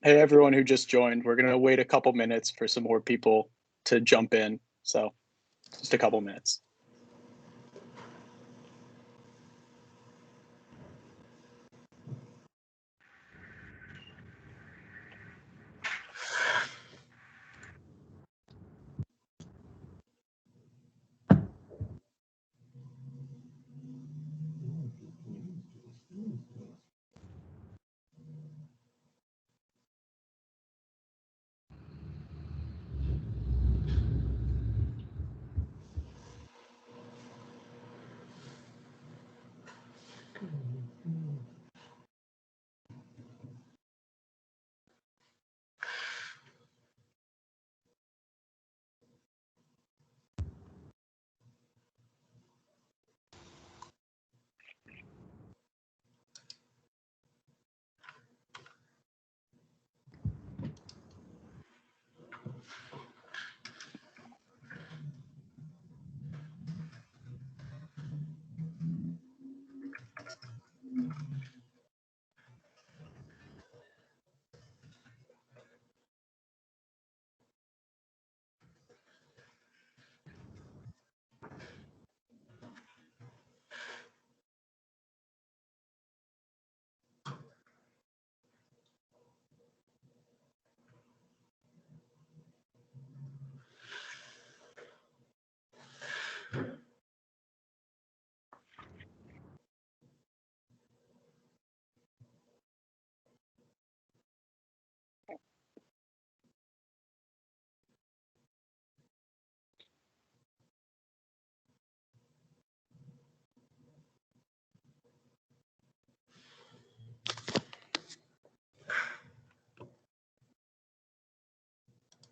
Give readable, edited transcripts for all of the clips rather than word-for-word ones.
Hey, everyone who just joined, we're going to wait a couple minutes for some more people to jump in. So just a couple minutes.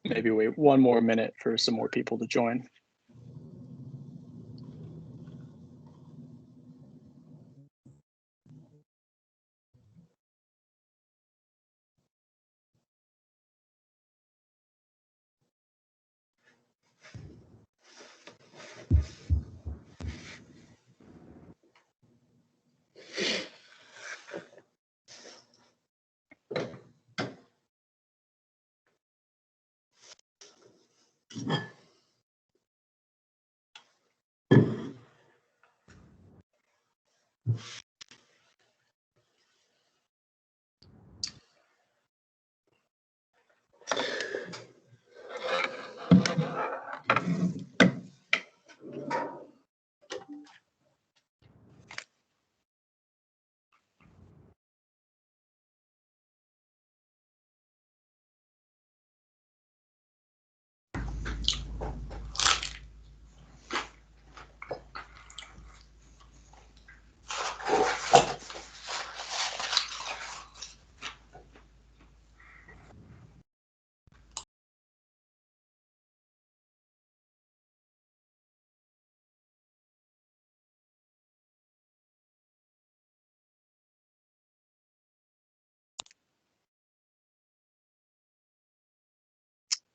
Maybe wait one more minute for some more people to join.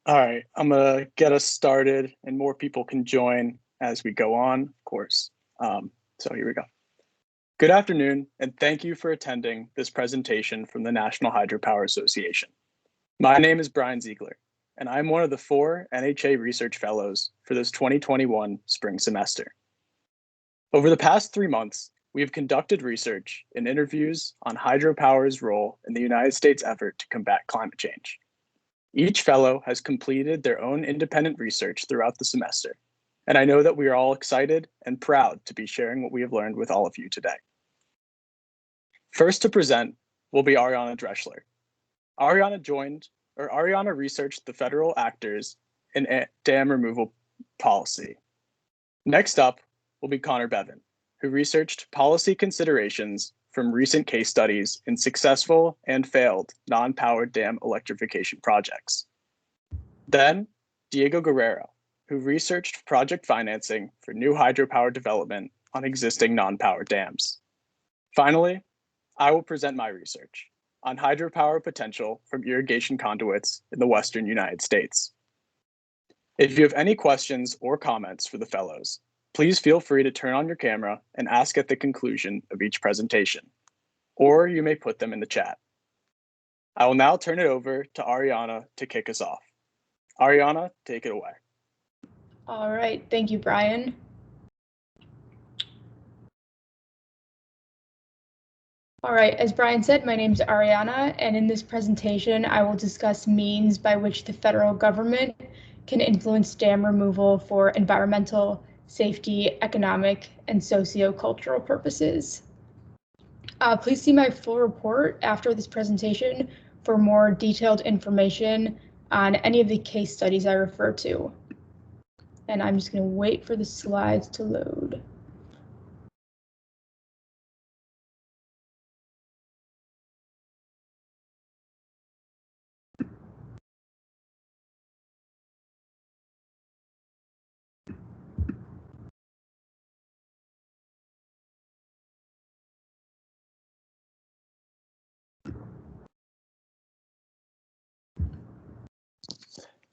All right, I'm gonna get us started and more people can join as we go on, of course. So here we go. Good afternoon, and thank you for attending this presentation from the National Hydropower Association. My name is Brian Ziegler, and I'm one of the 4 NHA Research Fellows for this 2021 spring semester. Over the past 3 months, we have conducted research and interviews on hydropower's role in the United States effort to combat climate change. Each fellow has completed their own independent research throughout the semester, and I know that we are all excited and proud to be sharing what we have learned with all of you today. First to present will be Ariana Dressler. Ariana researched the federal actors in dam removal policy. Next up will be Connor Bevan, who researched policy considerations from recent case studies in successful and failed non-powered dam electrification projects. Then, Diego Guerrero, who researched project financing for new hydropower development on existing non-powered dams. Finally, I will present my research on hydropower potential from irrigation conduits in the Western United States. If you have any questions or comments for the fellows, please feel free to turn on your camera and ask at the conclusion of each presentation, or you may put them in the chat. I will now turn it over to Ariana to kick us off. Ariana, take it away. All right, thank you, Brian. All right, as Brian said, my name is Ariana, and in this presentation, I will discuss means by which the federal government can influence dam removal for environmental, safety, economic, and socio-cultural purposes. Please see my full report after this presentation for more detailed information on any of the case studies I refer to. And I'm just going to wait for the slides to load.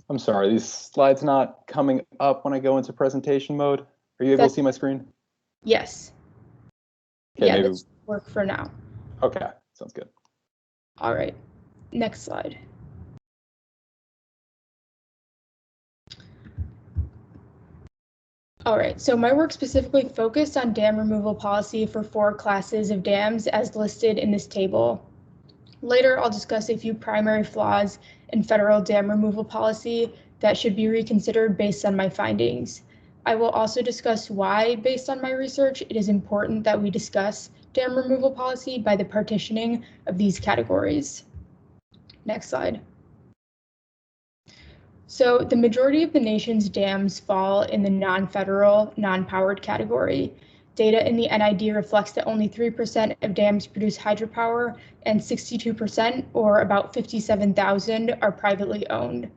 I'm sorry, these slides not coming up when I go into presentation mode. Are you able to see my screen? Yes. Okay, yeah, maybe. this will work for now. Okay, sounds good. All right, next slide. All right, so my work specifically focused on dam removal policy for 4 classes of dams as listed in this table. Later, I'll discuss a few primary flaws in federal dam removal policy that should be reconsidered based on my findings. I will also discuss why, based on my research, it is important that we discuss dam removal policy by the partitioning of these categories. Next slide. So the majority of the nation's dams fall in the non-federal, non-powered category. Data in the NID reflects that only 3% of dams produce hydropower and 62%, or about 57,000, are privately owned.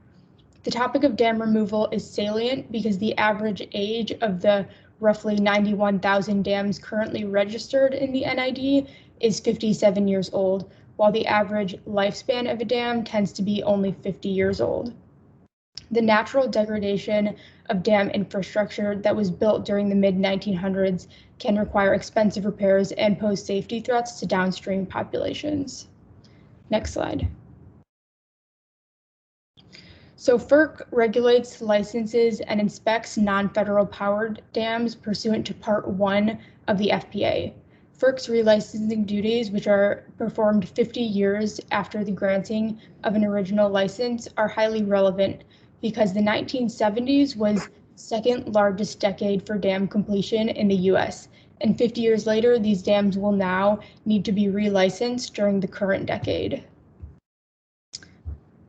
The topic of dam removal is salient because the average age of the roughly 91,000 dams currently registered in the NID is 57 years old, while the average lifespan of a dam tends to be only 50 years old. The natural degradation of dam infrastructure that was built during the mid-1900s can require expensive repairs and pose safety threats to downstream populations. Next slide. So FERC regulates, licenses, and inspects non-federal powered dams pursuant to Part 1 of the FPA. FERC's relicensing duties, which are performed 50 years after the granting of an original license, are highly relevant because the 1970s was second largest decade for dam completion in the US, and 50 years later, these dams will now need to be relicensed during the current decade.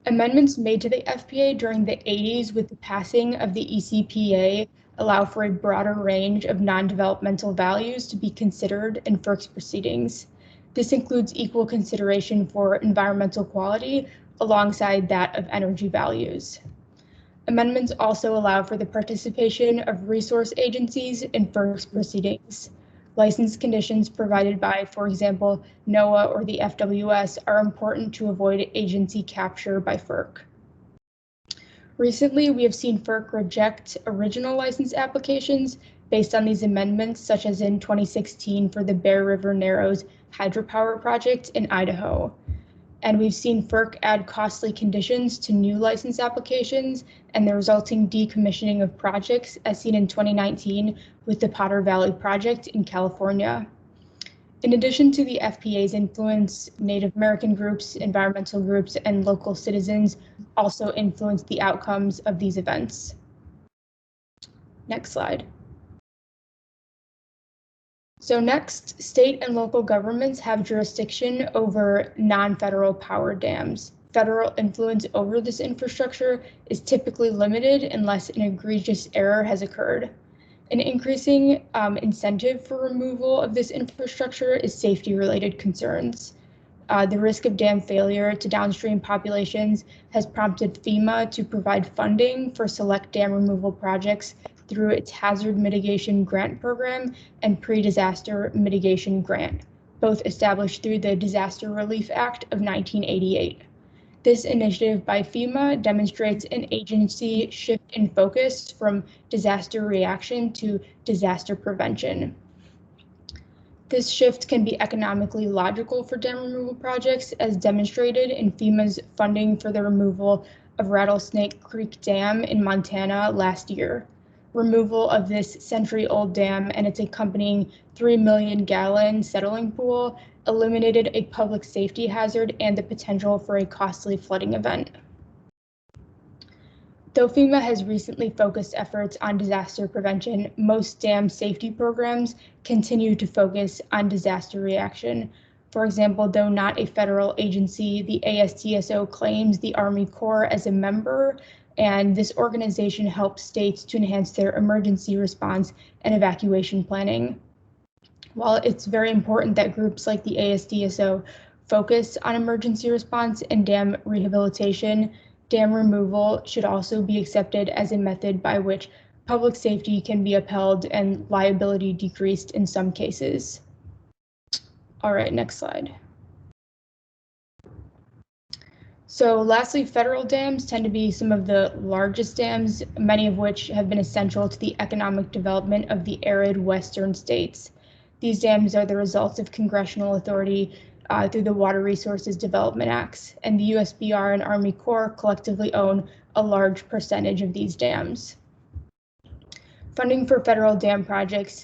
Amendments made to the FPA during the 80s with the passing of the ECPA allow for a broader range of non-developmental values to be considered in FERC's proceedings. This includes equal consideration for environmental quality alongside that of energy values. Amendments also allow for the participation of resource agencies in FERC's proceedings. License conditions provided by, for example, NOAA or the FWS are important to avoid agency capture by FERC. Recently, we have seen FERC reject original license applications based on these amendments, such as in 2016 for the Bear River Narrows Hydropower project in Idaho. And we've seen FERC add costly conditions to new license applications and the resulting decommissioning of projects, as seen in 2019 with the Potter Valley project in California. In addition to the FPA's influence, Native American groups, environmental groups, and local citizens also influence the outcomes of these events. Next slide. So next, state and local governments have jurisdiction over non-federal power dams. Federal influence over this infrastructure is typically limited unless an egregious error has occurred. An increasing incentive for removal of this infrastructure is safety-related concerns. The risk of dam failure to downstream populations has prompted FEMA to provide funding for select dam removal projects through its Hazard Mitigation Grant Program and Pre-Disaster Mitigation Grant, both established through the Disaster Relief Act of 1988. This initiative by FEMA demonstrates an agency shift in focus from disaster reaction to disaster prevention. This shift can be economically logical for dam removal projects, as demonstrated in FEMA's funding for the removal of Rattlesnake Creek Dam in Montana last year. Removal of this century-old dam and its accompanying 3 million gallon settling pool eliminated a public safety hazard and the potential for a costly flooding event. Though FEMA has recently focused efforts on disaster prevention, most dam safety programs continue to focus on disaster reaction. For example, though not a federal agency, the ASTSO claims the Army Corps as a member, and this organization helps states to enhance their emergency response and evacuation planning. While it's very important that groups like the ASTSO focus on emergency response and dam rehabilitation, dam removal should also be accepted as a method by which public safety can be upheld and liability decreased in some cases. All right, next slide. So lastly, federal dams tend to be some of the largest dams, many of which have been essential to the economic development of the arid western states. These dams are the results of congressional authority through the Water Resources Development Acts, and the USBR and Army Corps collectively own a large percentage of these dams. Funding for federal dam projects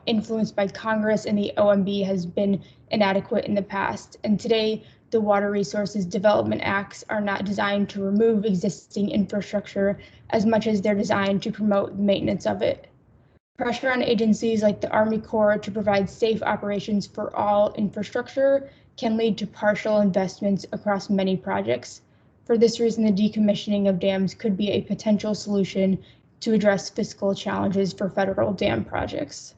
influenced by Congress and the OMB has been inadequate in the past, and today the Water Resources Development Acts are not designed to remove existing infrastructure as much as they're designed to promote the maintenance of it. Pressure on agencies like the Army Corps to provide safe operations for all infrastructure can lead to partial investments across many projects. For this reason, the decommissioning of dams could be a potential solution to address fiscal challenges for federal dam projects.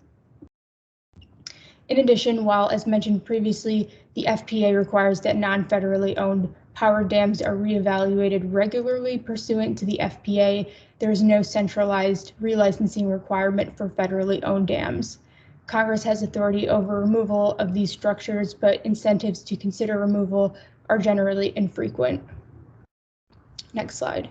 In addition, while as mentioned previously, the FPA requires that non-federally owned power dams are reevaluated regularly pursuant to the FPA, there is no centralized relicensing requirement for federally owned dams. Congress has authority over removal of these structures, but incentives to consider removal are generally infrequent. Next slide.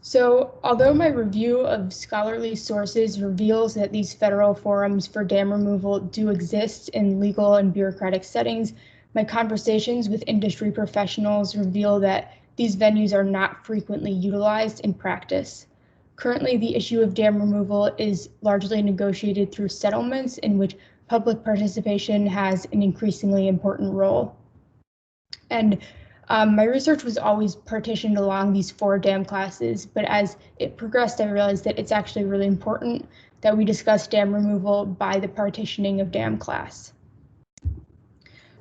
So, although my review of scholarly sources reveals that these federal forums for dam removal do exist in legal and bureaucratic settings, my conversations with industry professionals reveal that these venues are not frequently utilized in practice. Currently, the issue of dam removal is largely negotiated through settlements in which public participation has an increasingly important role. And my research was always partitioned along these 4 dam classes, but as it progressed, I realized that it's actually really important that we discuss dam removal by the partitioning of dam class.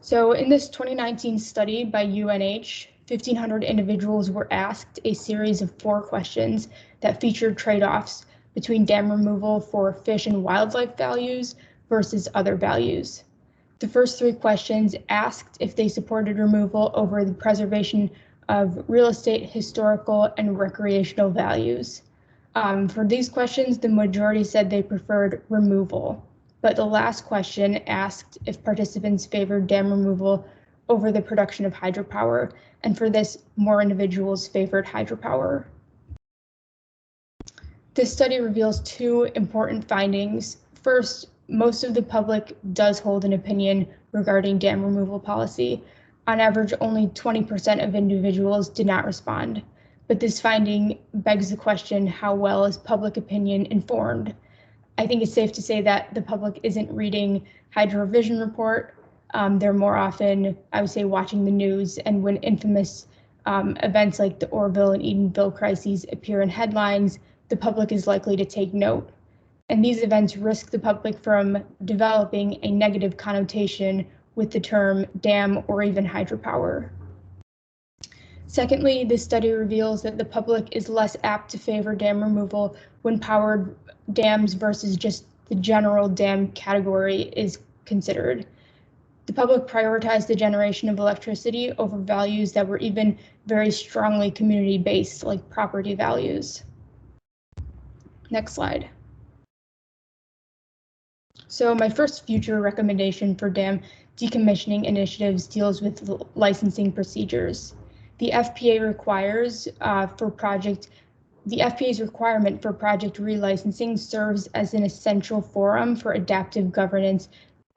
So in this 2019 study by UNH, 1,500 individuals were asked a series of 4 questions that featured trade-offs between dam removal for fish and wildlife values versus other values. The first 3 questions asked if they supported removal over the preservation of real estate, historical, and recreational values. For these questions, the majority said they preferred removal, but the last question asked if participants favored dam removal over the production of hydropower, and for this, more individuals favored hydropower. This study reveals 2 important findings. First, most of the public does hold an opinion regarding dam removal policy. On average, only 20% of individuals did not respond. But this finding begs the question, how well is public opinion informed? I think it's safe to say that the public isn't reading Hydro Vision report. They're more often, I would say, watching the news, and when infamous events like the Orville and Edenville crises appear in headlines, the public is likely to take note. And these events risk the public from developing a negative connotation with the term dam or even hydropower. Secondly, this study reveals that the public is less apt to favor dam removal when powered dams versus just the general dam category is considered. The public prioritized the generation of electricity over values that were even very strongly community-based, like property values. Next slide. So my first future recommendation for dam decommissioning initiatives deals with licensing procedures. The FPA requires for project the FPA's requirement for project relicensing serves as an essential forum for adaptive governance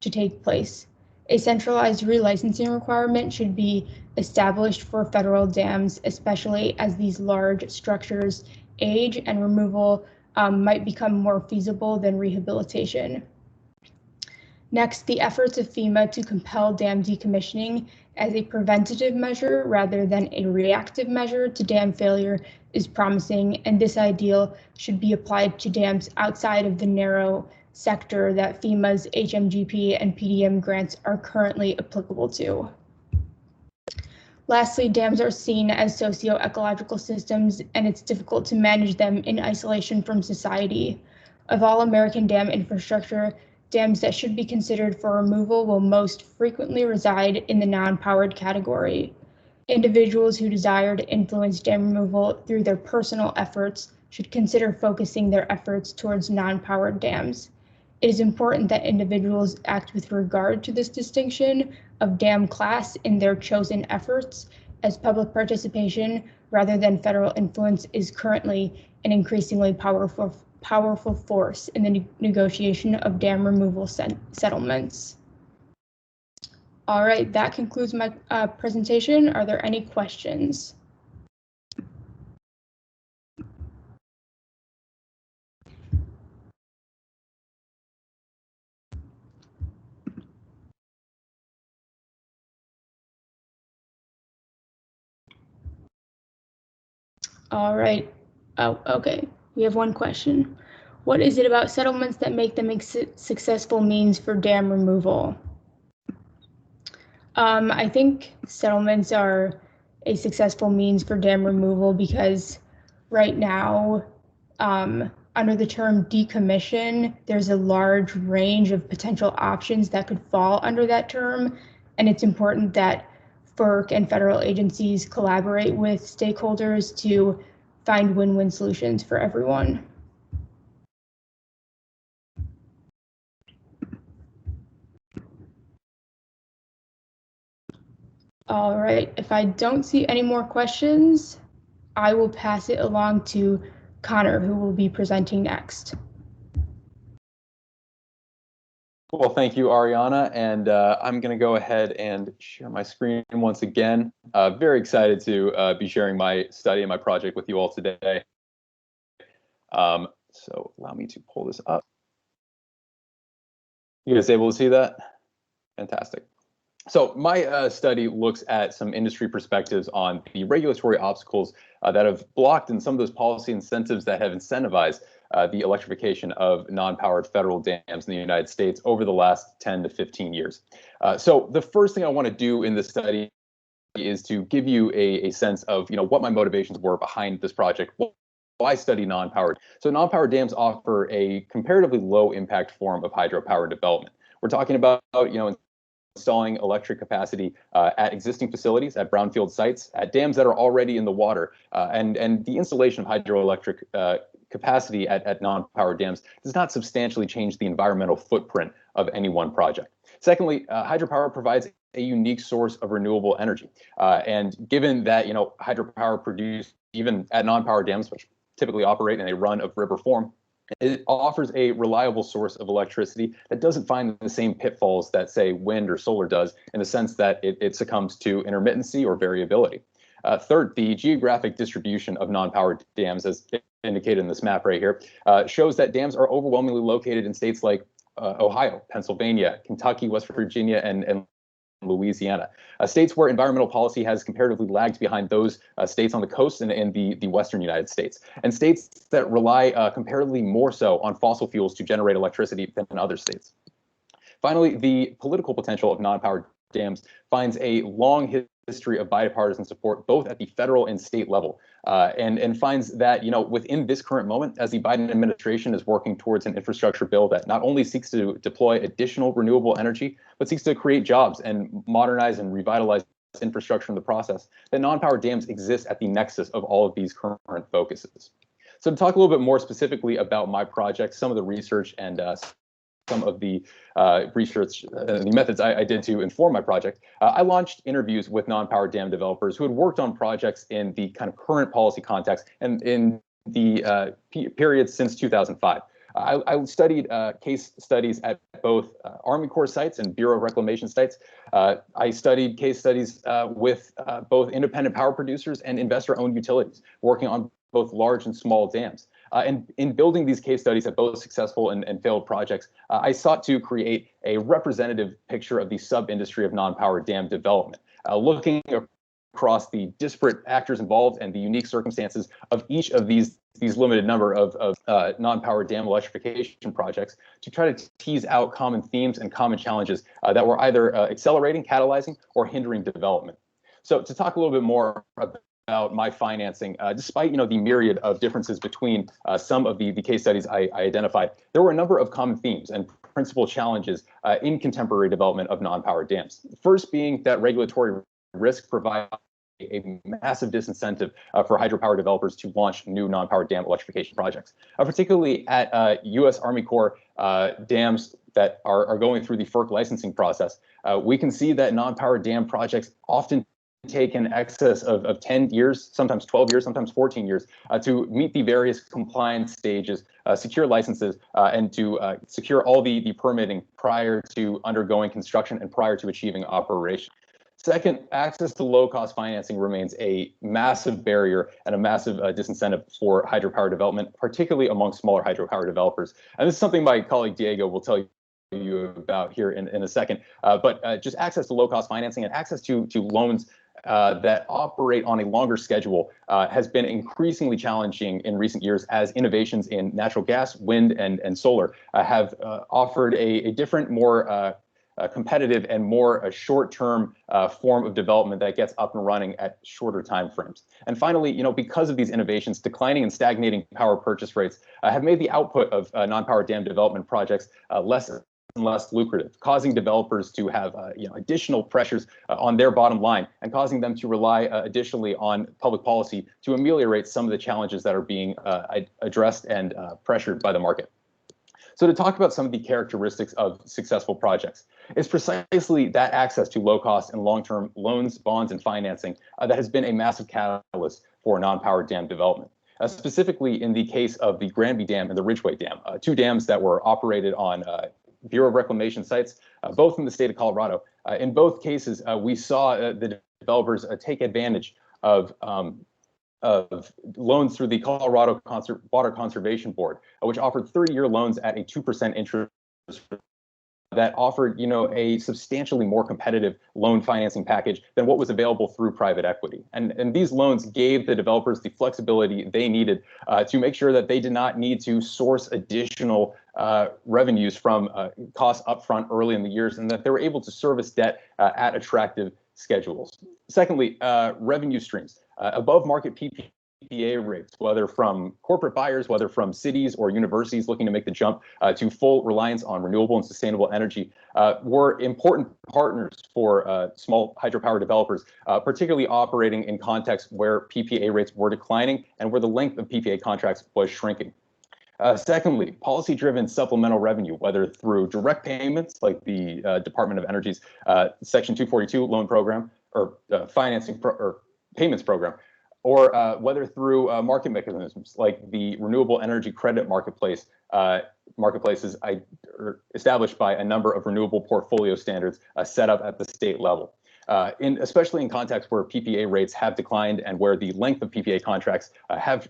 to take place. A centralized relicensing requirement should be established for federal dams, especially as these large structures age and removal might become more feasible than rehabilitation. Next, the efforts of FEMA to compel dam decommissioning as a preventative measure rather than a reactive measure to dam failure is promising, and this ideal should be applied to dams outside of the narrow sector that FEMA's HMGP and PDM grants are currently applicable to. Lastly, dams are seen as socio-ecological systems, and it's difficult to manage them in isolation from society. Of all American dam infrastructure, dams that should be considered for removal will most frequently reside in the non-powered category. Individuals who desire to influence dam removal through their personal efforts should consider focusing their efforts towards non-powered dams. It is important that individuals act with regard to this distinction of dam class in their chosen efforts, as public participation rather than federal influence is currently an increasingly powerful force in the negotiation of dam removal settlements. All right, that concludes my presentation. Are there any questions? All right. Oh, okay. We have one question. What is it about settlements that make them successful means for dam removal? I think settlements are a successful means for dam removal because right now, under the term decommission, there's a large range of potential options that could fall under that term, and it's important that FERC and federal agencies collaborate with stakeholders to find win-win solutions for everyone. All right, if I don't see any more questions, I will pass it along to Connor, who will be presenting next. Well, thank you, Ariana, and I'm going to go ahead and share my screen once again. Very excited to be sharing my study and my project with you all today. So allow me to pull this up. You guys able to see that? Fantastic. So my study looks at some industry perspectives on the regulatory obstacles that have blocked and some of those policy incentives that have incentivized the electrification of non-powered federal dams in the United States over the last 10 to 15 years. So the first thing I want to do in this study is to give you a sense of what my motivations were behind this project. Why study non-powered? So non-powered dams offer a comparatively low impact form of hydropower development. We're talking about installing electric capacity at existing facilities, at brownfield sites, at dams that are already in the water, and the installation of hydroelectric capacity at non-powered dams does not substantially change the environmental footprint of any one project. Secondly, hydropower provides a unique source of renewable energy, and given that hydropower produced even at non-powered dams, which typically operate in a run of river form, it offers a reliable source of electricity that doesn't find the same pitfalls that, say, wind or solar does, in the sense that it succumbs to intermittency or variability. Third, the geographic distribution of non-powered dams, as indicated in this map right here, shows that dams are overwhelmingly located in states like Ohio, Pennsylvania, Kentucky, West Virginia, and Louisiana, states where environmental policy has comparatively lagged behind those states on the coast and in the western United States, and states that rely comparatively more so on fossil fuels to generate electricity than in other states. Finally, the political potential of non-powered dams finds a long history of bipartisan support both at the federal and state level, and finds that within this current moment, as the Biden administration is working towards an infrastructure bill that not only seeks to deploy additional renewable energy, but seeks to create jobs and modernize and revitalize infrastructure in the process, that non-powered dams exist at the nexus of all of these current focuses. So to talk a little bit more specifically about my project, some of the research and some of the research, the methods I did to inform my project, I launched interviews with non-powered dam developers who had worked on projects in the kind of current policy context and in the period since 2005. I studied case studies at both Army Corps sites and Bureau of Reclamation sites. I studied case studies with both independent power producers and investor-owned utilities, working on both large and small dams. And in building these case studies at both successful and failed projects, I sought to create a representative picture of the sub-industry of non-power dam development, looking across the disparate actors involved and the unique circumstances of each of these limited number of non-power dam electrification projects to try to tease out common themes and common challenges that were either accelerating, catalyzing, or hindering development. So to talk a little bit more about my financing, despite the myriad of differences between some of the case studies I identified, there were a number of common themes and principal challenges in contemporary development of non-power dams. First being that regulatory risk provides a massive disincentive for hydropower developers to launch new non-power dam electrification projects, particularly at U.S. Army Corps dams that are going through the FERC licensing process. We can see that non-power dam projects often take in excess of 10 years, sometimes 12 years, sometimes 14 years to meet the various compliance stages, secure licenses, and to secure all the permitting prior to undergoing construction and prior to achieving operation. Second, access to low-cost financing remains a massive barrier and a massive disincentive for hydropower development, particularly among smaller hydropower developers. And this is something my colleague Diego will tell you about here in a second. But just access to low-cost financing and access to loans that operate on a longer schedule has been increasingly challenging in recent years as innovations in natural gas, wind, and solar have offered a different, more competitive and more short-term form of development that gets up and running at shorter timeframes. And finally, because of these innovations, declining and stagnating power purchase rates have made the output of non-power dam development projects less and less lucrative, causing developers to have additional pressures on their bottom line and causing them to rely additionally on public policy to ameliorate some of the challenges that are being addressed and pressured by the market. So to talk about some of the characteristics of successful projects, it's precisely that access to low-cost and long-term loans, bonds, and financing that has been a massive catalyst for non-power dam development. Specifically in the case of the Granby Dam and the Ridgeway Dam, two dams that were operated on Bureau of Reclamation sites, both in the state of Colorado. In both cases, we saw the developers take advantage of loans through the Colorado Water Conservation Board, which offered 30-year loans at a 2% interest that offered, a substantially more competitive loan financing package than what was available through private equity. And these loans gave the developers the flexibility they needed to make sure that they did not need to source additional revenues from costs upfront early in the years, and that they were able to service debt at attractive schedules. Secondly, revenue streams. Above market PPA rates, whether from corporate buyers, whether from cities or universities looking to make the jump to full reliance on renewable and sustainable energy, were important partners for small hydropower developers, particularly operating in contexts where PPA rates were declining and where the length of PPA contracts was shrinking. Secondly, policy-driven supplemental revenue, whether through direct payments like the Department of Energy's Section 242 loan program or payments program, or whether through market mechanisms like the Renewable Energy Credit Marketplace, marketplaces established by a number of renewable portfolio standards set up at the state level. Especially in contexts where PPA rates have declined and where the length of PPA contracts have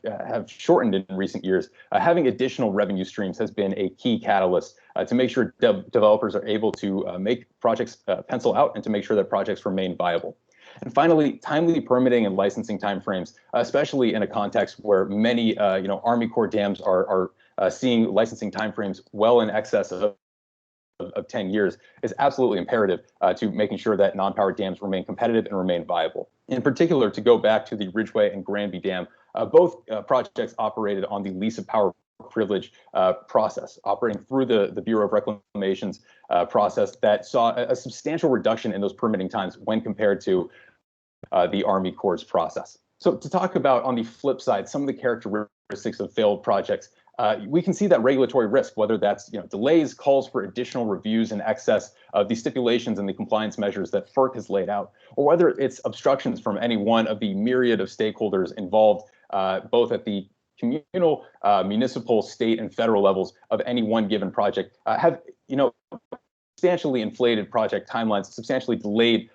shortened in recent years, having additional revenue streams has been a key catalyst to make sure developers are able to make projects pencil out and to make sure that projects remain viable. And finally, timely permitting and licensing timeframes, especially in a context where many Army Corps dams are seeing licensing timeframes well in excess of 10 years, is absolutely imperative to making sure that non-powered dams remain competitive and remain viable. In particular, to go back to the Ridgeway and Granby Dam, both projects operated on the lease of power privilege process, operating through the Bureau of Reclamation's process that saw a substantial reduction in those permitting times when compared to the Army Corps' process. So to talk about, on the flip side, some of the characteristics of failed projects, we can see that regulatory risk, whether that's delays, calls for additional reviews in excess of the stipulations and the compliance measures that FERC has laid out, or whether it's obstructions from any one of the myriad of stakeholders involved, both at the communal, municipal, state, and federal levels of any one given project have, substantially inflated project timelines, substantially delayed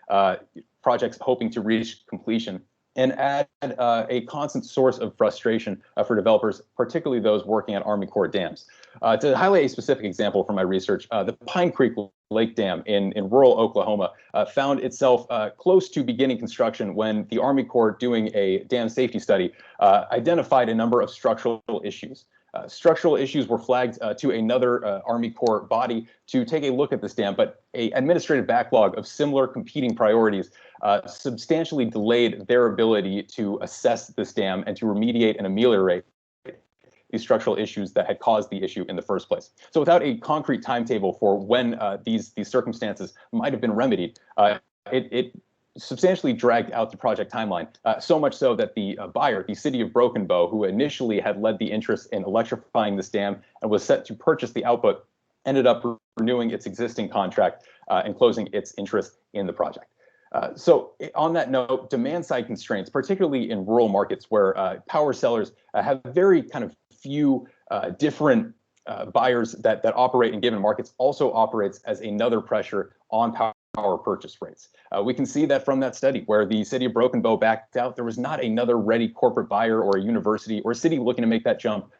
projects hoping to reach completion, and add a constant source of frustration for developers, particularly those working at Army Corps dams. To highlight a specific example from my research, the Pine Creek Lake Dam in rural Oklahoma found itself close to beginning construction when the Army Corps, doing a dam safety study, identified a number of structural issues. Structural issues were flagged to another Army Corps body to take a look at this dam, but an administrative backlog of similar competing priorities substantially delayed their ability to assess this dam and to remediate and ameliorate these structural issues that had caused the issue in the first place. So without a concrete timetable for when these circumstances might have been remedied, it substantially dragged out the project timeline, so much so that the buyer, the city of Broken Bow, who initially had led the interest in electrifying this dam and was set to purchase the output, ended up renewing its existing contract and closing its interest in the project. So on that note, demand side constraints, particularly in rural markets where power sellers have very kind of few different buyers that operate in given markets, also operates as another pressure on power purchase rates. We can see that from that study where the city of Broken Bow backed out. There was not another ready corporate buyer or a university or a city looking to make that jump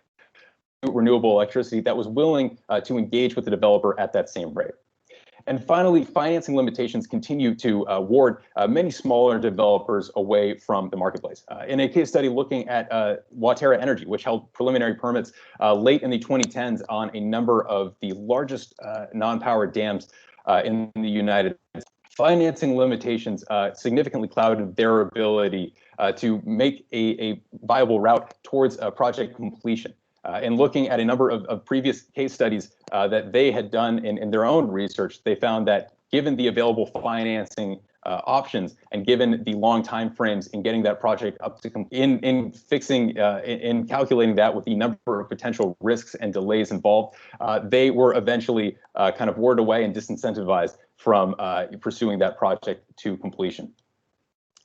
to renewable electricity that was willing to engage with the developer at that same rate. And finally, financing limitations continue to ward many smaller developers away from the marketplace. In a case study looking at Waterra Energy, which held preliminary permits late in the 2010s on a number of the largest non-powered dams in the United States, financing limitations significantly clouded their ability to make a viable route towards project completion. And looking at a number of previous case studies that they had done in their own research, they found that given the available financing options and given the long time frames in getting that project up to in calculating that with the number of potential risks and delays involved, they were eventually kind of warded away and disincentivized from pursuing that project to completion.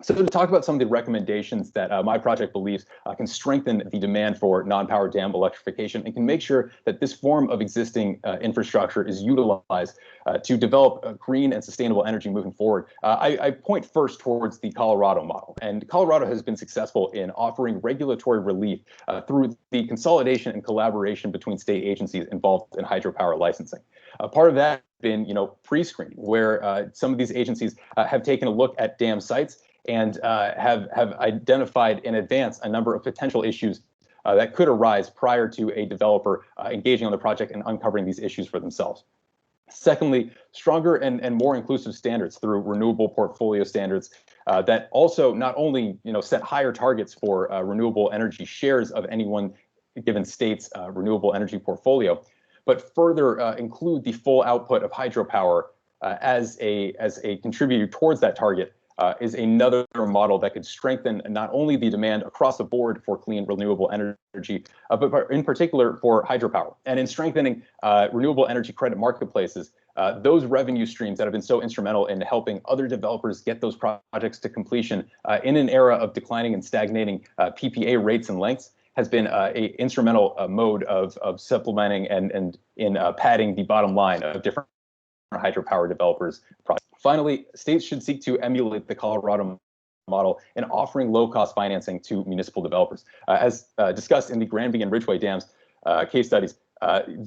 So to talk about some of the recommendations that my project believes can strengthen the demand for non-powered dam electrification and can make sure that this form of existing infrastructure is utilized to develop green and sustainable energy moving forward, I point first towards the Colorado model. And Colorado has been successful in offering regulatory relief through the consolidation and collaboration between state agencies involved in hydropower licensing. Part of that has been, pre-screening, where some of these agencies have taken a look at dam sites and have identified in advance a number of potential issues that could arise prior to a developer engaging on the project and uncovering these issues for themselves. Secondly, stronger and more inclusive standards through renewable portfolio standards that also not only set higher targets for renewable energy shares of any one given state's renewable energy portfolio, but further include the full output of hydropower as a contributor towards that target. Is another model that could strengthen not only the demand across the board for clean renewable energy, but in particular for hydropower. And in strengthening renewable energy credit marketplaces, those revenue streams that have been so instrumental in helping other developers get those projects to completion in an era of declining and stagnating PPA rates and lengths has been an instrumental mode of supplementing and in padding the bottom line of different hydropower developers' projects. Finally, states should seek to emulate the Colorado model in offering low-cost financing to municipal developers. As discussed in the Granby and Ridgeway dams case studies,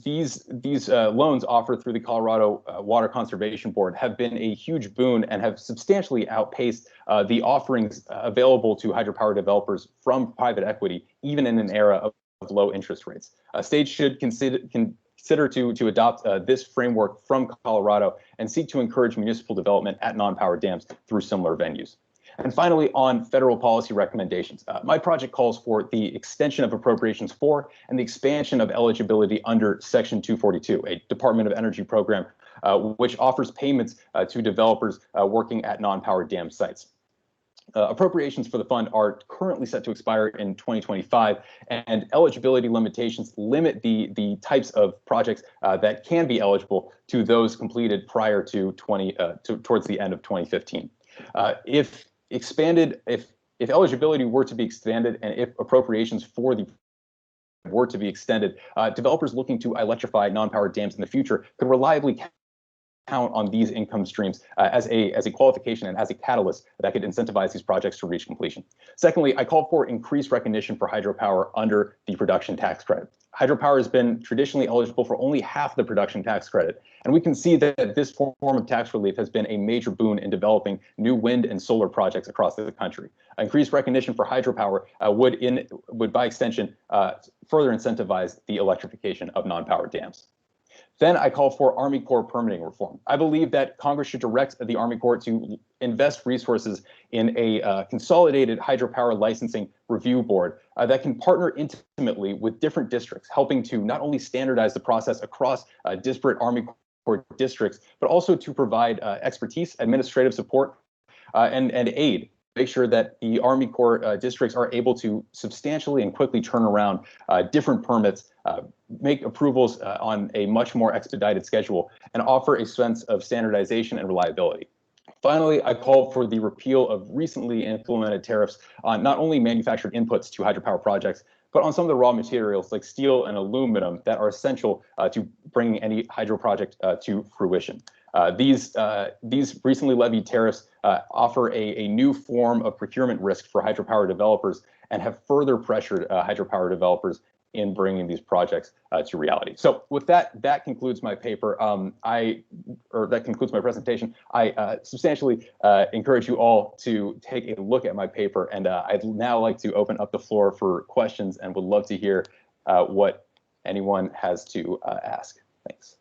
these loans offered through the Colorado Water Conservation Board have been a huge boon and have substantially outpaced the offerings available to hydropower developers from private equity, even in an era of low interest rates. States should consider to adopt this framework from Colorado and seek to encourage municipal development at non-powered dams through similar venues. And finally, on federal policy recommendations, my project calls for the extension of appropriations for and the expansion of eligibility under Section 242, a Department of Energy program, which offers payments to developers working at non-powered dam sites. Appropriations for the fund are currently set to expire in 2025, and eligibility limitations limit the types of projects that can be eligible to those completed prior to towards the end of 2015. If eligibility were to be expanded, and if appropriations for the were to be extended, developers looking to electrify non-powered dams in the future could reliably count on these income streams as a qualification and as a catalyst that could incentivize these projects to reach completion. Secondly, I call for increased recognition for hydropower under the production tax credit. Hydropower has been traditionally eligible for only half the production tax credit, and we can see that this form of tax relief has been a major boon in developing new wind and solar projects across the country. Increased recognition for hydropower would by extension further incentivize the electrification of non-powered dams. Then I call for Army Corps permitting reform. I believe that Congress should direct the Army Corps to invest resources in a consolidated hydropower licensing review board that can partner intimately with different districts, helping to not only standardize the process across disparate Army Corps districts, but also to provide expertise, administrative support, and aid. Make sure that the Army Corps districts are able to substantially and quickly turn around different permits, make approvals on a much more expedited schedule, and offer a sense of standardization and reliability. Finally, I call for the repeal of recently implemented tariffs on not only manufactured inputs to hydropower projects, but on some of the raw materials like steel and aluminum that are essential to bringing any hydro project to fruition. These recently levied tariffs offer a new form of procurement risk for hydropower developers and have further pressured hydropower developers in bringing these projects to reality. So with that, that concludes my paper. That concludes my presentation. I substantially encourage you all to take a look at my paper, and I'd now like to open up the floor for questions and would love to hear what anyone has to ask. Thanks.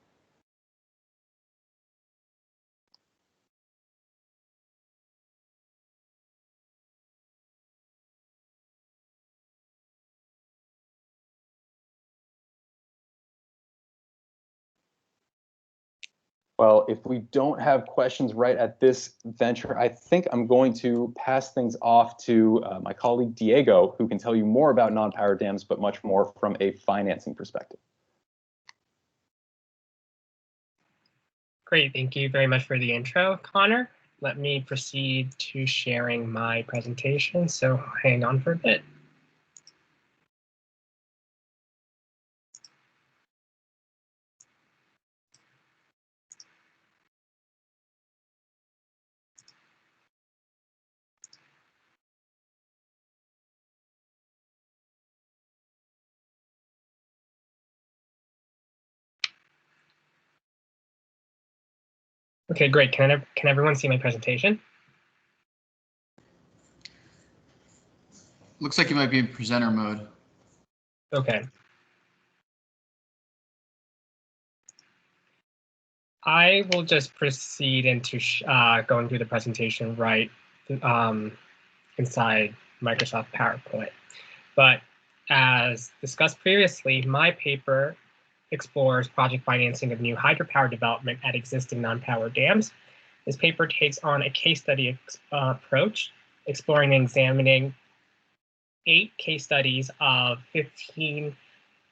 Well, if we don't have questions right at this venture, I think I'm going to pass things off to my colleague Diego, who can tell you more about non-power dams, but much more from a financing perspective. Great, thank you very much for the intro, Connor. Let me proceed to sharing my presentation, so hang on for a bit. Okay, great. Can everyone see my presentation? Looks like you might be in presenter mode. Okay. I will just proceed into going through the presentation right inside Microsoft PowerPoint. But as discussed previously, my paper explores project financing of new hydropower development at existing non-power dams. This paper takes on a case study approach, exploring and examining 8 case studies of 15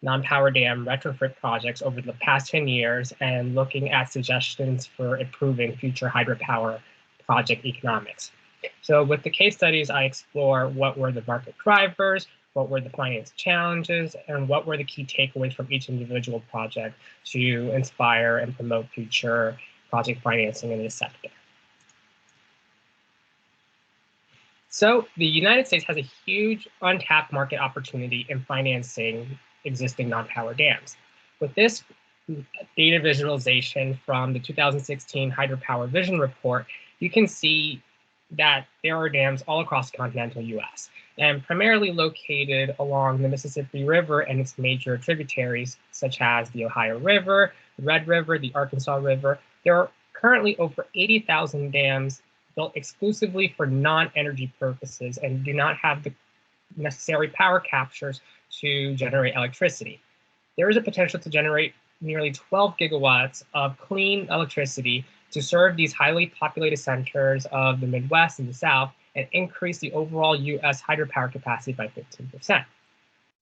non-power dam retrofit projects over the past 10 years and looking at suggestions for improving future hydropower project economics. So with the case studies, I explore what were the market drivers, what were the finance challenges, and what were the key takeaways from each individual project to inspire and promote future project financing in this sector. So the United States has a huge untapped market opportunity in financing existing non-power dams. With this data visualization from the 2016 Hydropower Vision Report, you can see that there are dams all across the continental US and primarily located along the Mississippi River and its major tributaries, such as the Ohio River, the Red River, the Arkansas River. There are currently over 80,000 dams built exclusively for non-energy purposes and do not have the necessary power captures to generate electricity. There is a potential to generate nearly 12 gigawatts of clean electricity to serve these highly populated centers of the Midwest and the South and increase the overall US hydropower capacity by 15%.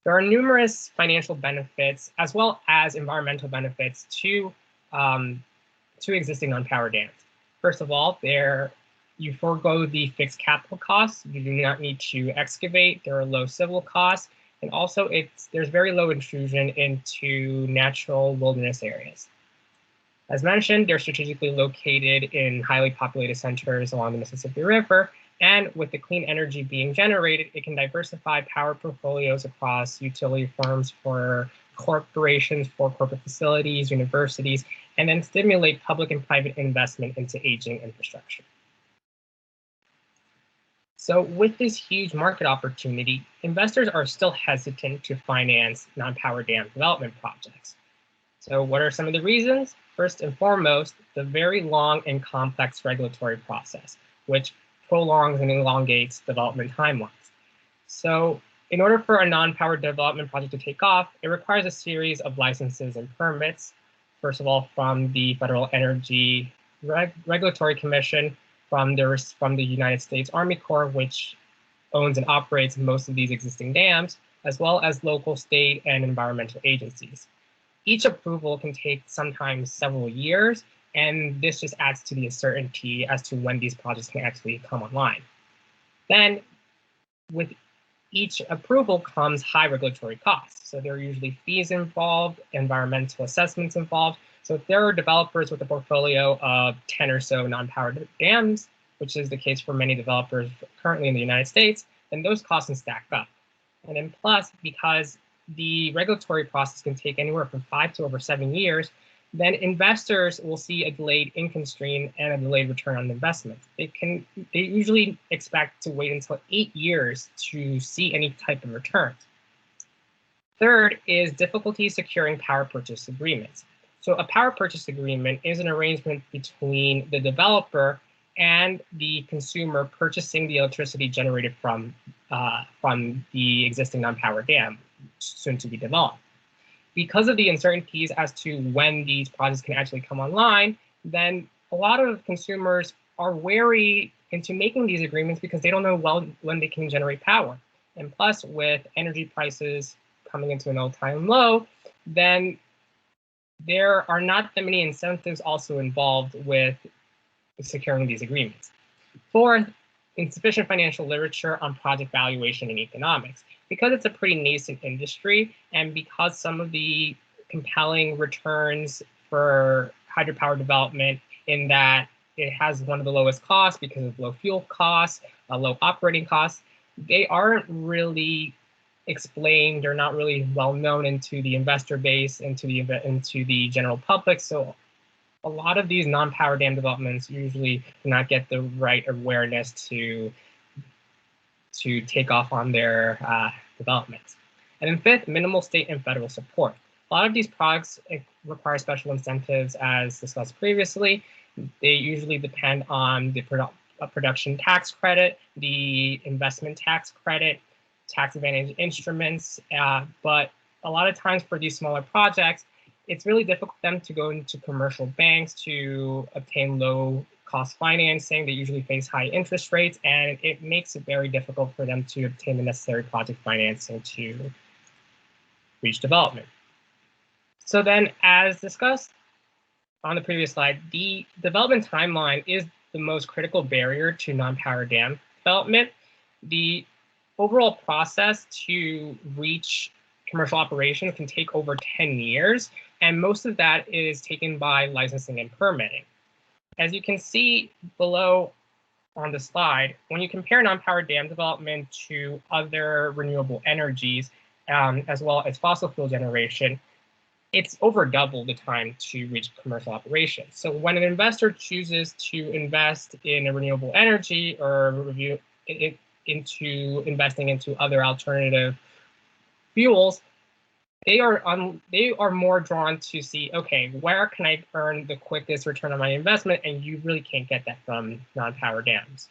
There are numerous financial benefits as well as environmental benefits to existing non-power dams. First of all, you forego the fixed capital costs. You do not need to excavate. There are low civil costs, And also there's very low intrusion into natural wilderness areas. As mentioned, they're strategically located in highly populated centers along the Mississippi River, and with the clean energy being generated, it can diversify power portfolios across utility firms for corporations, for corporate facilities, universities, and then stimulate public and private investment into aging infrastructure. So with this huge market opportunity, investors are still hesitant to finance non-power dam development projects. So what are some of the reasons? First and foremost, the very long and complex regulatory process, which prolongs and elongates development timelines. So in order for a non-power development project to take off, it requires a series of licenses and permits. First of all, from the Federal Energy Regulatory Commission, from the United States Army Corps, which owns and operates most of these existing dams, as well as local, state, and environmental agencies. Each approval can take sometimes several years, and this just adds to the uncertainty as to when these projects can actually come online. Then, with each approval comes high regulatory costs. So there are usually fees involved, environmental assessments involved. So if there are developers with a portfolio of 10 or so non-powered dams, which is the case for many developers currently in the United States, then those costs can stack up. And then plus, because the regulatory process can take anywhere from 5 to over 7 years, then investors will see a delayed income stream and a delayed return on investment. They usually expect to wait until 8 years to see any type of returns. Third is difficulty securing power purchase agreements. So a power purchase agreement is an arrangement between the developer and the consumer purchasing the electricity generated from the existing non-power dam, soon to be developed. Because of the uncertainties as to when these projects can actually come online, then a lot of consumers are wary into making these agreements because they don't know when they can generate power. And plus, with energy prices coming into an all-time low, then there are not that many incentives also involved with securing these agreements. Fourth, insufficient financial literature on project valuation and economics. Because it's a pretty nascent industry, and because some of the compelling returns for hydropower development in that it has one of the lowest costs because of low fuel costs, low operating costs, they aren't really explained or not really well known into the investor base, into the general public. So a lot of these non-power dam developments usually do not get the right awareness to take off on their developments. And then fifth, minimal state and federal support. A lot of these projects require special incentives as discussed previously. They usually depend on the production tax credit, the investment tax credit, tax advantage instruments, but a lot of times for these smaller projects, it's really difficult for them to go into commercial banks to obtain low cost financing. They usually face high interest rates, and it makes it very difficult for them to obtain the necessary project financing to reach development. So then, as discussed on the previous slide, the development timeline is the most critical barrier to non-power dam development. The overall process to reach commercial operation can take over 10 years, and most of that is taken by licensing and permitting. As you can see below on the slide, when you compare non-power dam development to other renewable energies, as well as fossil fuel generation, it's over double the time to reach commercial operation. So when an investor chooses to invest in a renewable energy or into investing into other alternative fuels, they are more drawn to see, okay, where can I earn the quickest return on my investment? And you really can't get that from non-power dams.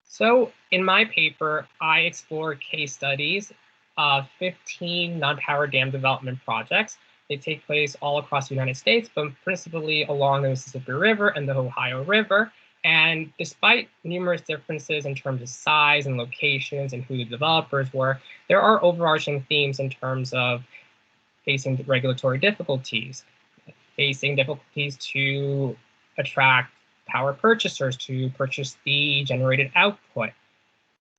So in my paper, I explore case studies of 15 non-power dam development projects. They take place all across the United States, but principally along the Mississippi River and the Ohio River. And despite numerous differences in terms of size and locations and who the developers were, there are overarching themes in terms of facing regulatory difficulties, facing difficulties to attract power purchasers to purchase the generated output,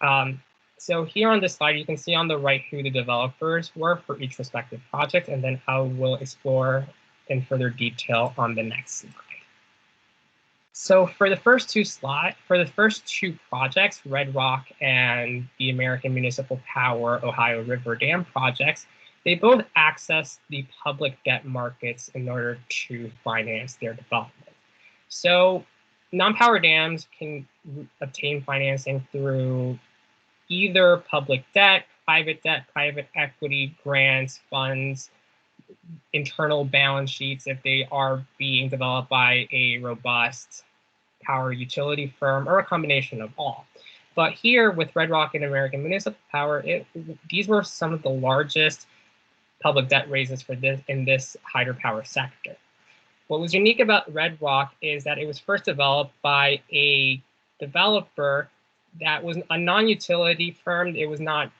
So here on this slide, you can see on the right who the developers were for each respective project, and then I will explore in further detail on the next slide. So for the first two projects, Red Rock and the American Municipal Power Ohio River Dam projects, they both access the public debt markets in order to finance their development. So non-power dams can obtain financing through either public debt, private equity, grants, funds, internal balance sheets if they are being developed by a robust power utility firm, or a combination of all. But here with Red Rock and American Municipal Power, these were some of the largest public debt raises for in this hydropower sector. What was unique about Red Rock is that it was first developed by a developer that was a non-utility firm. It was not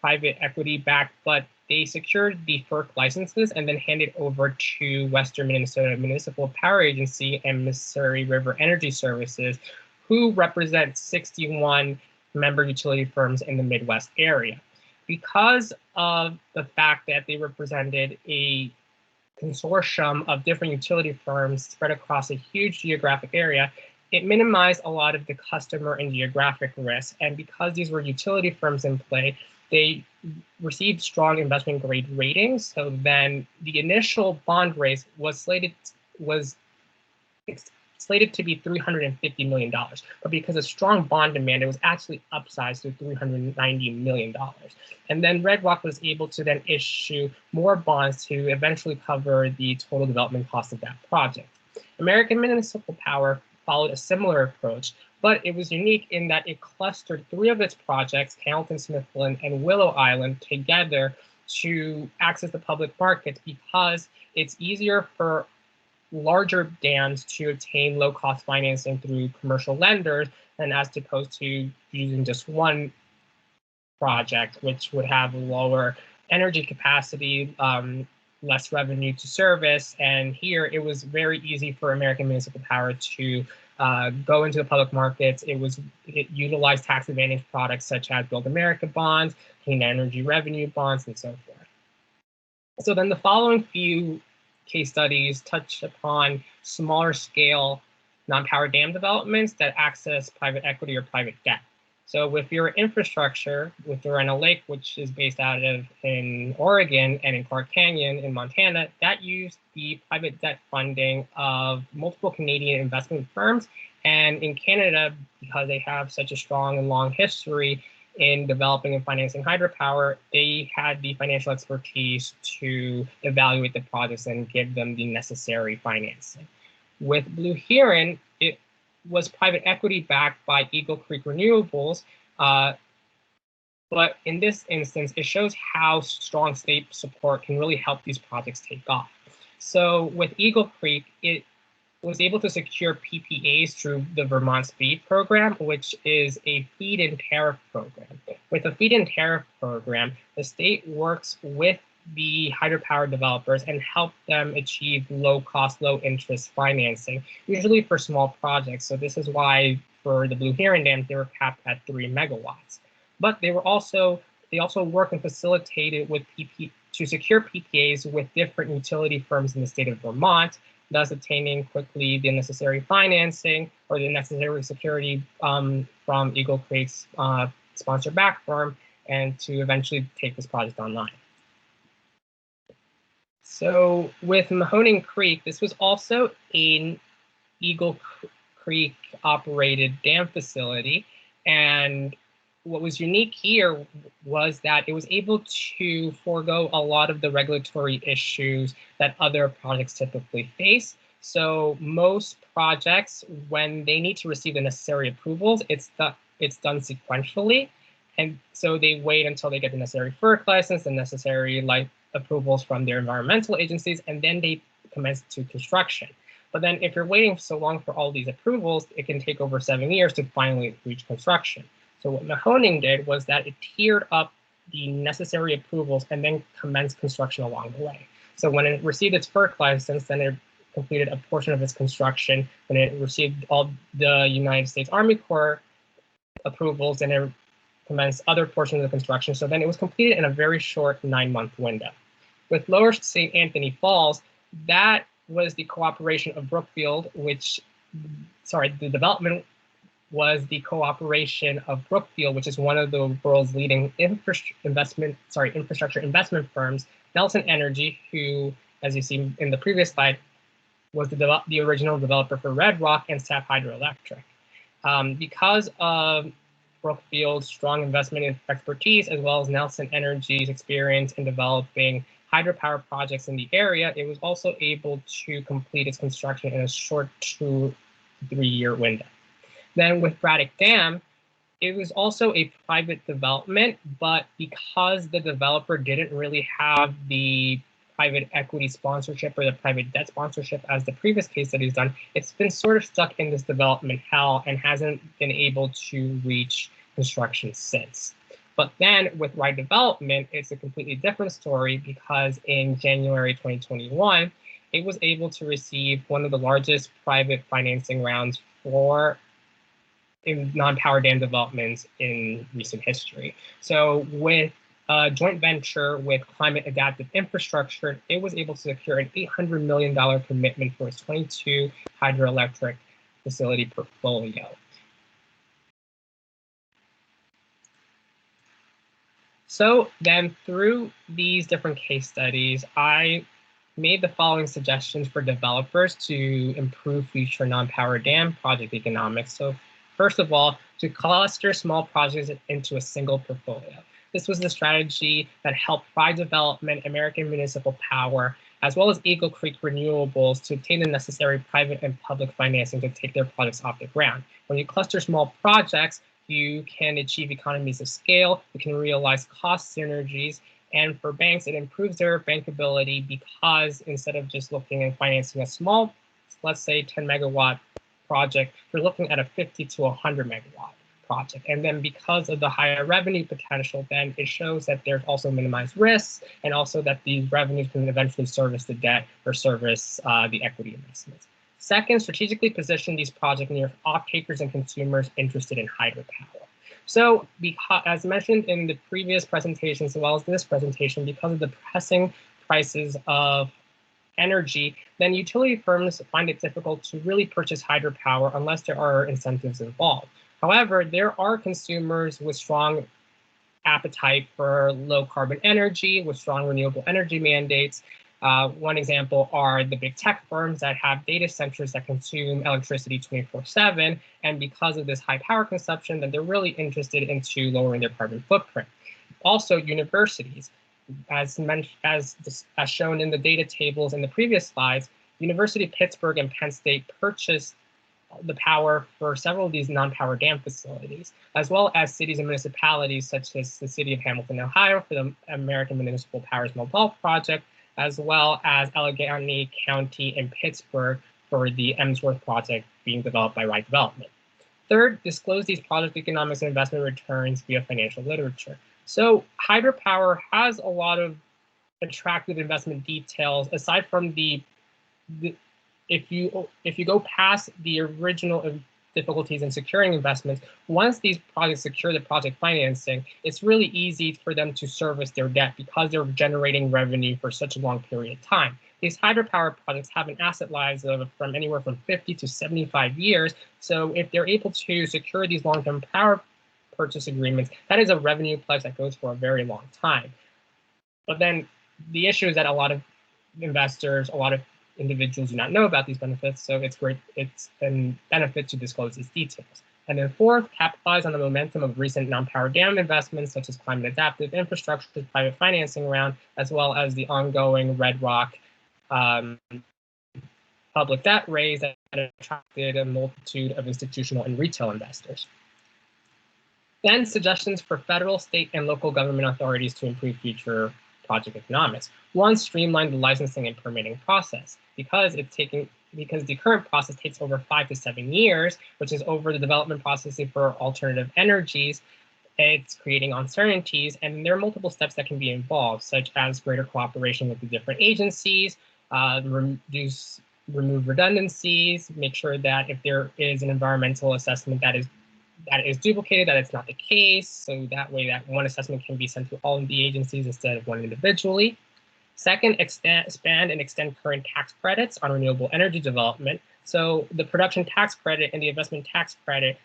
private equity backed, but they secured the FERC licenses and then handed over to Western Minnesota Municipal Power Agency and Missouri River Energy Services, who represent 61 member utility firms in the Midwest area. Because of the fact that they represented a consortium of different utility firms spread across a huge geographic area, it minimized a lot of the customer and geographic risk. And because these were utility firms in play, they received strong investment grade ratings. So then the initial bond raise was slated to be $350 million. But because of strong bond demand, it was actually upsized to $390 million. And then Red Rock was able to then issue more bonds to eventually cover the total development cost of that project. American Municipal Power followed a similar approach, but it was unique in that it clustered three of its projects, Hamilton, Smithland, and Willow Island, together to access the public markets because it's easier for larger dams to obtain low-cost financing through commercial lenders than as opposed to using just one project, which would have lower energy capacity, less revenue to service. And here it was very easy for American Municipal Power to go into the public markets. It utilized tax advantage products such as Build America bonds, clean energy revenue bonds, and so forth. So then the following few case studies touch upon smaller scale non-power dam developments that access private equity or private debt. So with your infrastructure, with Arena Lake, which is based out of in Oregon, and in Clark Canyon in Montana, that used the private debt funding of multiple Canadian investment firms. And in Canada, because they have such a strong and long history in developing and financing hydropower, they had the financial expertise to evaluate the projects and give them the necessary financing. With Blue Heron, it was private equity backed by Eagle Creek Renewables, but in this instance, it shows how strong state support can really help these projects take off. So with Eagle Creek, it was able to secure PPAs through the Vermont Speed program, which is a feed-in tariff program. With a feed-in tariff program, the state works with the hydropower developers and help them achieve low-cost, low-interest financing, usually for small projects. So this is why for the Blue Heron dams, they were capped at 3 megawatts. But they also work and facilitated with to secure PPAs with different utility firms in the state of Vermont, thus obtaining quickly the necessary financing or the necessary security from Eagle Creek's sponsor-backed firm, and to eventually take this project online. So with Mahoning Creek, this was also an Eagle Creek operated dam facility. And what was unique here was that it was able to forego a lot of the regulatory issues that other projects typically face. So most projects, when they need to receive the necessary approvals, it's done sequentially. And so they wait until they get the necessary FERC license, the necessary approvals from their environmental agencies, and then they commence to construction. But then if you're waiting so long for all these approvals, it can take over 7 years to finally reach construction. So what Mahoning did was that it tiered up the necessary approvals and then commenced construction along the way. So when it received its FERC license, then it completed a portion of its construction. When it received all the United States Army Corps approvals and it commenced other portions of the construction. So then it was completed in a very short 9-month window. With Lower St. Anthony Falls, that was the cooperation of Brookfield, the development was the cooperation of Brookfield, which is one of the world's leading infrastructure investment firms, Nelson Energy, who, as you see in the previous slide, was the original developer for Red Rock and Sap Hydroelectric. Because of Brookfield's strong investment expertise, as well as Nelson Energy's experience in developing hydropower projects in the area, it was also able to complete its construction in a short 2 to 3 year window. Then with Braddock Dam, it was also a private development, but because the developer didn't really have the private equity sponsorship or the private debt sponsorship as the previous case study has done, it's been sort of stuck in this development hell and hasn't been able to reach construction since. But then with Rye Development, it's a completely different story because in January 2021, it was able to receive one of the largest private financing rounds for non-power dam developments in recent history. So with a joint venture with Climate Adaptive Infrastructure, it was able to secure an $800 million commitment for its 22 hydroelectric facility portfolio. So then through these different case studies, I made the following suggestions for developers to improve future non-power dam project economics. So first of all, to cluster small projects into a single portfolio. This was the strategy that helped Rye Development, American Municipal Power, as well as Eagle Creek Renewables to obtain the necessary private and public financing to take their projects off the ground. When you cluster small projects, you can achieve economies of scale, you can realize cost synergies, and for banks, it improves their bankability because instead of just looking and financing a small, let's say 10 megawatt project, you're looking at a 50 to 100 megawatt project. And then because of the higher revenue potential, then it shows that there's also minimized risks and also that these revenues can eventually service the debt or service the equity investments. Second, strategically position these projects near off-takers and consumers interested in hydropower. So as mentioned in the previous presentations as well as this presentation, because of the pressing prices of energy, then utility firms find it difficult to really purchase hydropower unless there are incentives involved. However, there are consumers with strong appetite for low carbon energy, with strong renewable energy mandates. One example are the big tech firms that have data centers that consume electricity 24/7. And because of this high power consumption, then they're really interested into lowering their carbon footprint. Also, universities. As shown in the data tables in the previous slides, University of Pittsburgh and Penn State purchased the power for several of these non-power dam facilities, as well as cities and municipalities such as the city of Hamilton, Ohio for the American Municipal Power's Mobile project, as well as Allegheny County and Pittsburgh for the Emsworth project being developed by Rye Development. Third, disclose these project economics and investment returns via financial literature. So hydropower has a lot of attractive investment details aside from if you go past the original difficulties in securing investments, once these projects secure the project financing, it's really easy for them to service their debt because they're generating revenue for such a long period of time. These hydropower projects have an asset life of from anywhere from 50 to 75 years. So if they're able to secure these long-term power purchase agreements, that is a revenue pledge that goes for a very long time. But then the issue is that a lot of investors, a lot of individuals do not know about these benefits, so it's a benefit to disclose these details. And then fourth, capitalize on the momentum of recent non-power dam investments, such as Climate Adaptive Infrastructure, private financing round, as well as the ongoing Red Rock public debt raise that attracted a multitude of institutional and retail investors. Then suggestions for federal, state, and local government authorities to improve future project economics. One, streamline the licensing and permitting process because the current process takes over 5 to 7 years, which is over the development processing for alternative energies. It's creating uncertainties, and there are multiple steps that can be involved, such as greater cooperation with the different agencies, remove redundancies, make sure that if there is an environmental assessment that is that is duplicated, that it's not the case. So that way that one assessment can be sent to all of the agencies instead of one individually. Second, expand and extend current tax credits on renewable energy development. So the production tax credit and the investment tax credit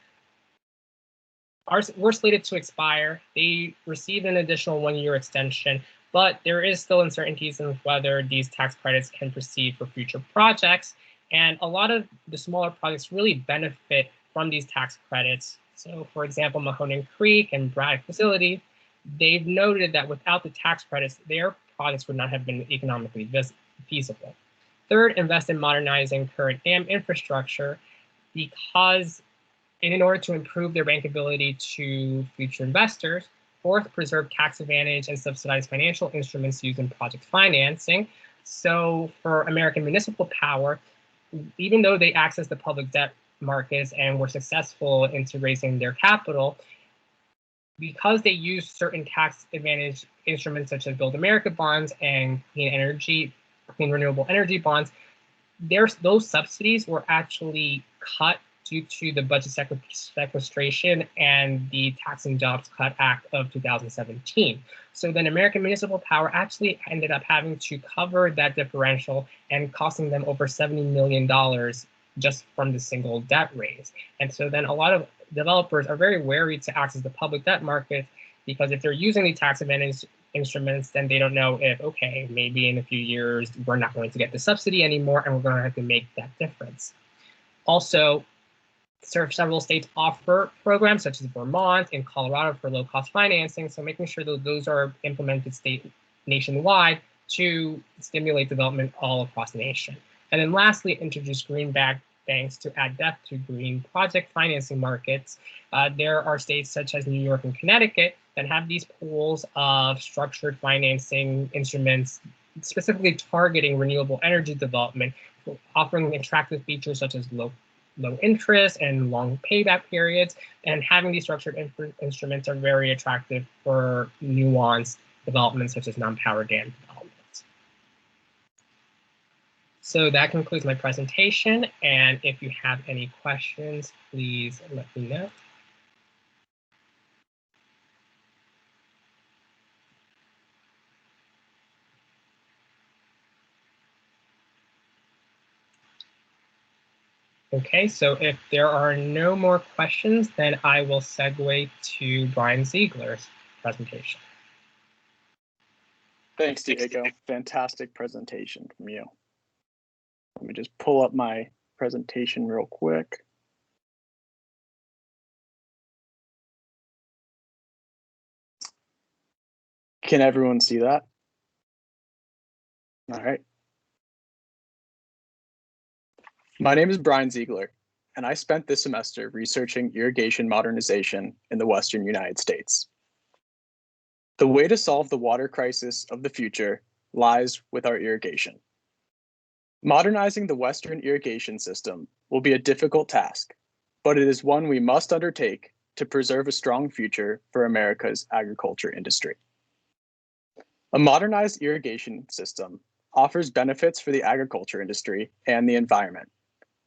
were slated to expire. They received an additional 1-year extension, but there is still uncertainties in whether these tax credits can proceed for future projects. And a lot of the smaller projects really benefit from these tax credits. So for example, Mahoning Creek and Braddock Facility, they've noted that without the tax credits, their projects would not have been economically feasible. Third, invest in modernizing current dam infrastructure, because in order to improve their bankability to future investors. Fourth, preserve tax advantage and subsidized financial instruments used in project financing. So for American Municipal Power, even though they accessed the public debt markets and were successful into raising their capital, because they used certain tax advantage instruments such as Build America bonds and clean renewable energy bonds, those subsidies were actually cut due to the budget sequestration and the Tax and Jobs Cut Act of 2017. So then American Municipal Power actually ended up having to cover that differential and costing them over $70 million just from the single debt raise. And so then a lot of developers are very wary to access the public debt market, because if they're using the tax advantage instruments, then they don't know if, okay, maybe in a few years, we're not going to get the subsidy anymore and we're going to have to make that difference. Also, several states offer programs such as Vermont and Colorado for low-cost financing, so making sure that those are implemented nationwide to stimulate development all across the nation. And then lastly, introduce green banks to add depth to green project financing markets. There are states such as New York and Connecticut that have these pools of structured financing instruments specifically targeting renewable energy development, offering attractive features such as low interest and long payback periods. And having these structured instruments are very attractive for nuanced developments such as non-power dam developments. So that concludes my presentation. And if you have any questions, please let me know. Okay, so if there are no more questions, then I will segue to Brian Ziegler's presentation. Thanks, Diego. Fantastic presentation from you. Let me just pull up my presentation real quick. Can everyone see that? All right. My name is Brian Ziegler, and I spent this semester researching irrigation modernization in the Western United States. The way to solve the water crisis of the future lies with our irrigation. Modernizing the Western irrigation system will be a difficult task, but it is one we must undertake to preserve a strong future for America's agriculture industry. A modernized irrigation system offers benefits for the agriculture industry and the environment.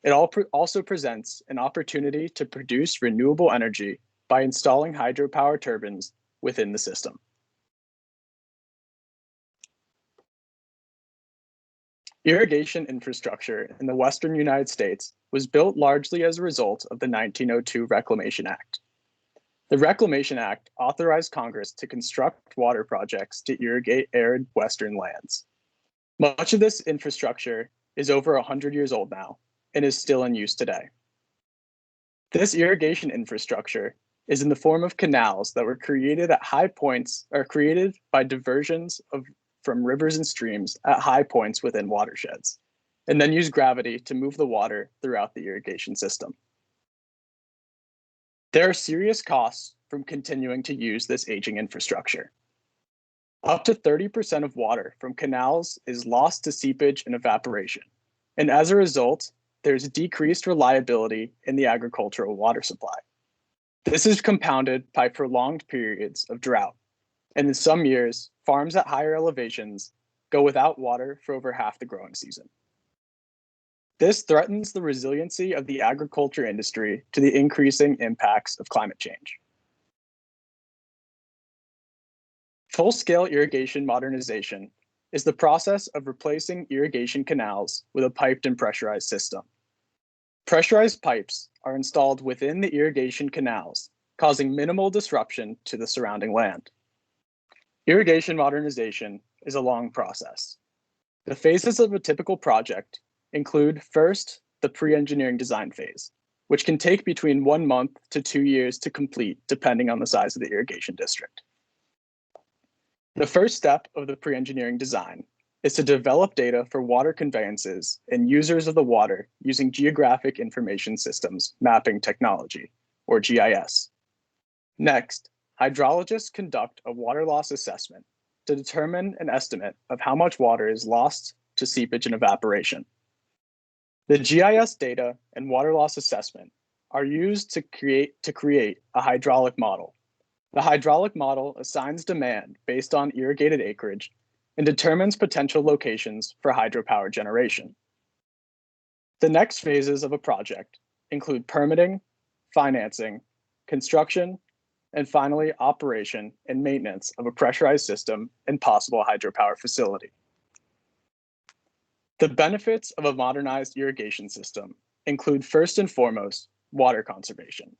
It also presents an opportunity to produce renewable energy by installing hydropower turbines within the system. Irrigation infrastructure in the Western United States was built largely as a result of the 1902 Reclamation Act. The Reclamation Act authorized Congress to construct water projects to irrigate arid Western lands. Much of this infrastructure is over 100 years old now and is still in use today. This irrigation infrastructure is in the form of canals that were created at high points, or created by diversions from rivers and streams at high points within watersheds, and then use gravity to move the water throughout the irrigation system. There are serious costs from continuing to use this aging infrastructure. Up to 30% of water from canals is lost to seepage and evaporation, and as a result, there's decreased reliability in the agricultural water supply. This is compounded by prolonged periods of drought, and in some years, farms at higher elevations go without water for over half the growing season. This threatens the resiliency of the agriculture industry to the increasing impacts of climate change. Full-scale irrigation modernization is the process of replacing irrigation canals with a piped and pressurized system. Pressurized pipes are installed within the irrigation canals, causing minimal disruption to the surrounding land. Irrigation modernization is a long process. The phases of a typical project include first, the pre-engineering design phase, which can take between 1 month to 2 years to complete, depending on the size of the irrigation district. The first step of the pre-engineering design is to develop data for water conveyances and users of the water using Geographic Information Systems Mapping Technology, or GIS. Next, hydrologists conduct a water loss assessment to determine an estimate of how much water is lost to seepage and evaporation. The GIS data and water loss assessment are used to create a hydraulic model. The hydraulic model assigns demand based on irrigated acreage and determines potential locations for hydropower generation. The next phases of a project include permitting, financing, construction, and finally operation and maintenance of a pressurized system and possible hydropower facility. The benefits of a modernized irrigation system include first and foremost, water conservation.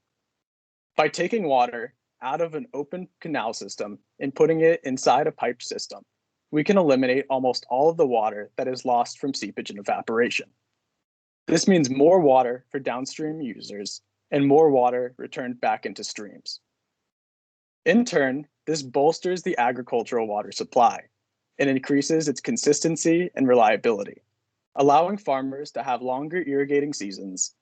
By taking water out of an open canal system and putting it inside a piped system, we can eliminate almost all of the water that is lost from seepage and evaporation. This means more water for downstream users and more water returned back into streams. In turn, this bolsters the agricultural water supply and increases its consistency and reliability, allowing farmers to have longer irrigating seasons,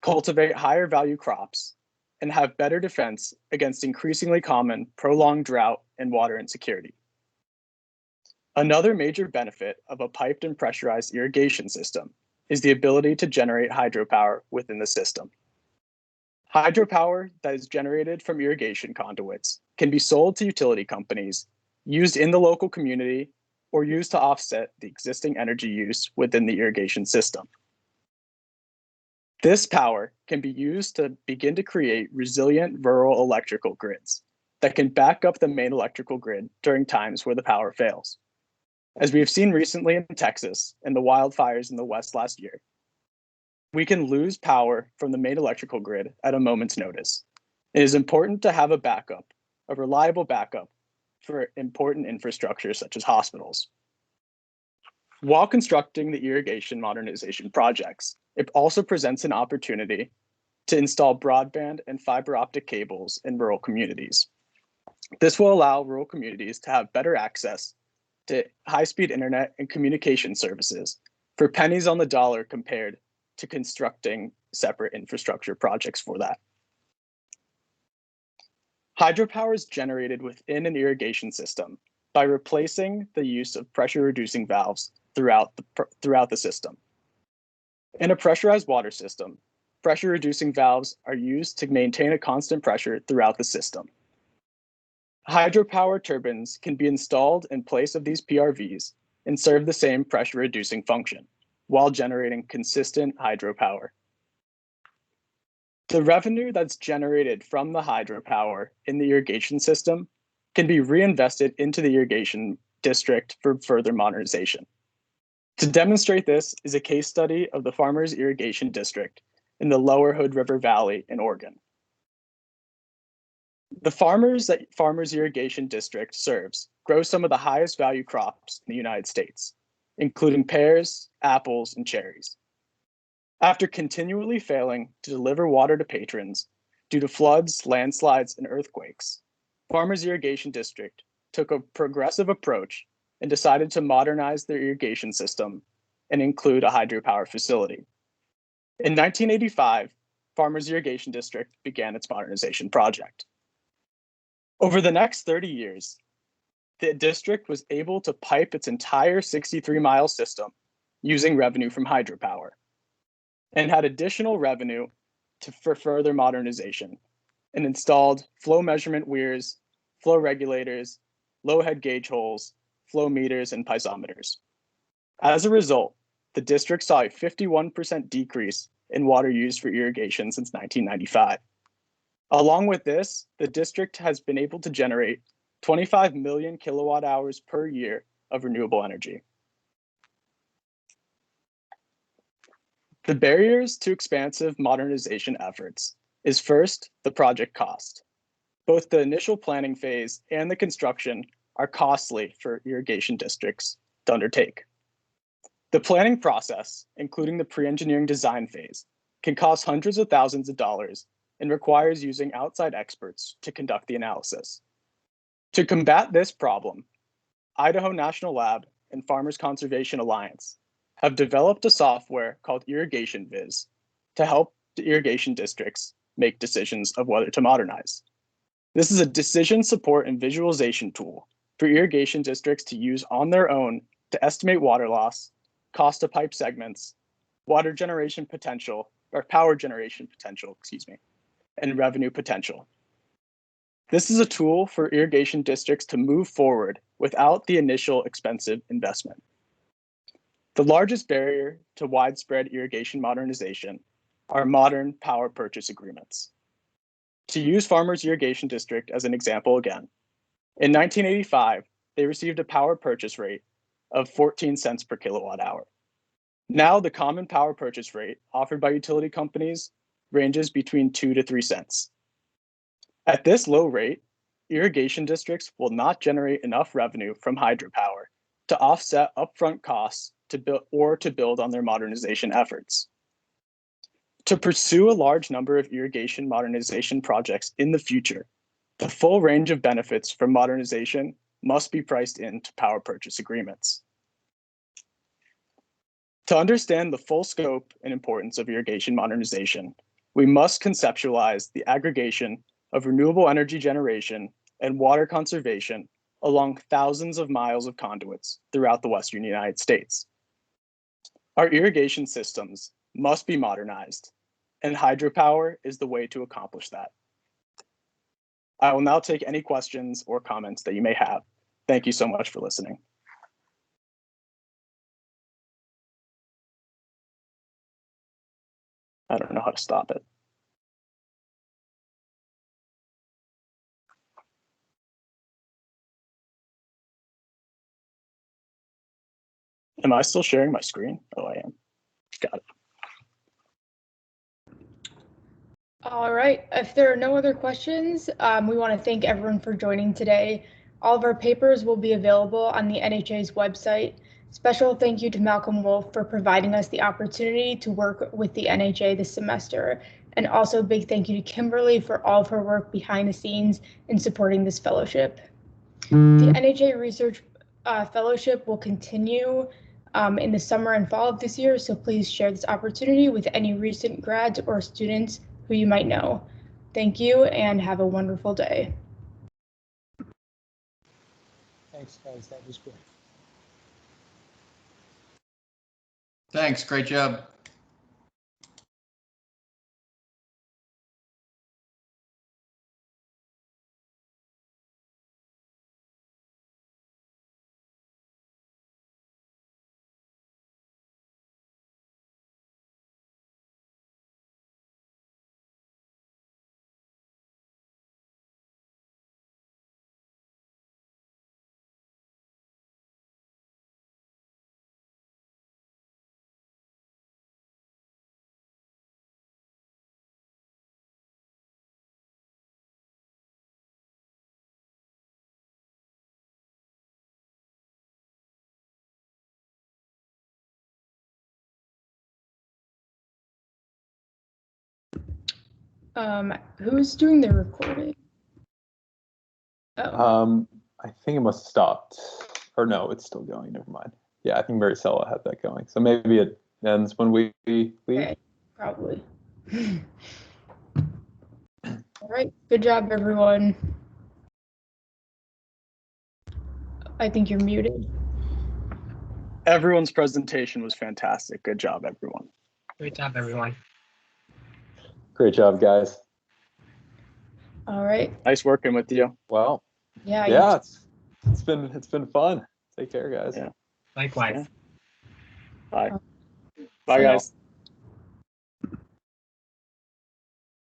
cultivate higher value crops, and have better defense against increasingly common prolonged drought and water insecurity. Another major benefit of a piped and pressurized irrigation system is the ability to generate hydropower within the system. Hydropower that is generated from irrigation conduits can be sold to utility companies, used in the local community, or used to offset the existing energy use within the irrigation system. This power can be used to begin to create resilient rural electrical grids that can back up the main electrical grid during times where the power fails. As we have seen recently in Texas and the wildfires in the West last year, we can lose power from the main electrical grid at a moment's notice. It is important to have a backup, a reliable backup for important infrastructure such as hospitals. While constructing the irrigation modernization projects, it also presents an opportunity to install broadband and fiber optic cables in rural communities. This will allow rural communities to have better access to high-speed internet and communication services for pennies on the dollar compared to constructing separate infrastructure projects for that. Hydropower is generated within an irrigation system by replacing the use of pressure-reducing valves throughout the system. In a pressurized water system, pressure-reducing valves are used to maintain a constant pressure throughout the system. Hydropower turbines can be installed in place of these PRVs and serve the same pressure-reducing function while generating consistent hydropower. The revenue that's generated from the hydropower in the irrigation system can be reinvested into the irrigation district for further modernization. To demonstrate this is a case study of the Farmers Irrigation District in the Lower Hood River Valley in Oregon. The farmers that Farmers Irrigation District serves grow some of the highest value crops in the United States, including pears, apples, and cherries. After continually failing to deliver water to patrons due to floods, landslides, and earthquakes, Farmers Irrigation District took a progressive approach and decided to modernize their irrigation system and include a hydropower facility. In 1985, Farmers Irrigation District began its modernization project. Over the next 30 years, the district was able to pipe its entire 63-mile system using revenue from hydropower and had additional revenue for further modernization and installed flow measurement weirs, flow regulators, low head gauge holes, flow meters, and piezometers. As a result, the district saw a 51% decrease in water used for irrigation since 1995. Along with this, the district has been able to generate 25 million kilowatt hours per year of renewable energy. The barriers to expansive modernization efforts is first, the project cost. Both the initial planning phase and the construction are costly for irrigation districts to undertake. The planning process, including the pre-engineering design phase, can cost hundreds of thousands of dollars and requires using outside experts to conduct the analysis. To combat this problem, Idaho National Lab and Farmers Conservation Alliance have developed a software called Irrigation Viz to help the irrigation districts make decisions of whether to modernize. This is a decision support and visualization tool for irrigation districts to use on their own to estimate water loss, cost of pipe segments, water generation potential, or power generation potential, and revenue potential. This is a tool for irrigation districts to move forward without the initial expensive investment. The largest barrier to widespread irrigation modernization are modern power purchase agreements. To use Farmers Irrigation District as an example again, in 1985, they received a power purchase rate of 14 cents per kilowatt hour. Now the common power purchase rate offered by utility companies ranges between 2 to 3 cents. At this low rate, irrigation districts will not generate enough revenue from hydropower to offset upfront costs to build on their modernization efforts. To pursue a large number of irrigation modernization projects in the future, the full range of benefits from modernization must be priced into power purchase agreements. To understand the full scope and importance of irrigation modernization, we must conceptualize the aggregation of renewable energy generation and water conservation along thousands of miles of conduits throughout the Western United States. Our irrigation systems must be modernized, and hydropower is the way to accomplish that. I will now take any questions or comments that you may have. Thank you so much for listening. I don't know how to stop it. Am I still sharing my screen? Oh, I am. Got it. All right, if there are no other questions, we want to thank everyone for joining today. All of our papers will be available on the NHA's website. Special thank you to Malcolm Wolf for providing us the opportunity to work with the NHA this semester. And also big thank you to Kimberly for all of her work behind the scenes in supporting this fellowship. The NHA Research Fellowship will continue in the summer and fall of this year, so please share this opportunity with any recent grads or students who you might know. Thank you and have a wonderful day. Thanks, guys. That was great. Thanks. Great job. Who's doing the recording? Oh. I think it must have stopped. Or no, it's still going. Never mind. Yeah, I think Maricela had that going. So maybe it ends when we leave. Okay, probably. All right, good job, everyone. I think you're muted. Everyone's presentation was fantastic. Good job, everyone. Great job, everyone. Great job, guys. All right. Nice working with you. Well, Yeah. it's been fun. Take care, guys. Yeah. Likewise. Yeah. Bye. Bye, guys.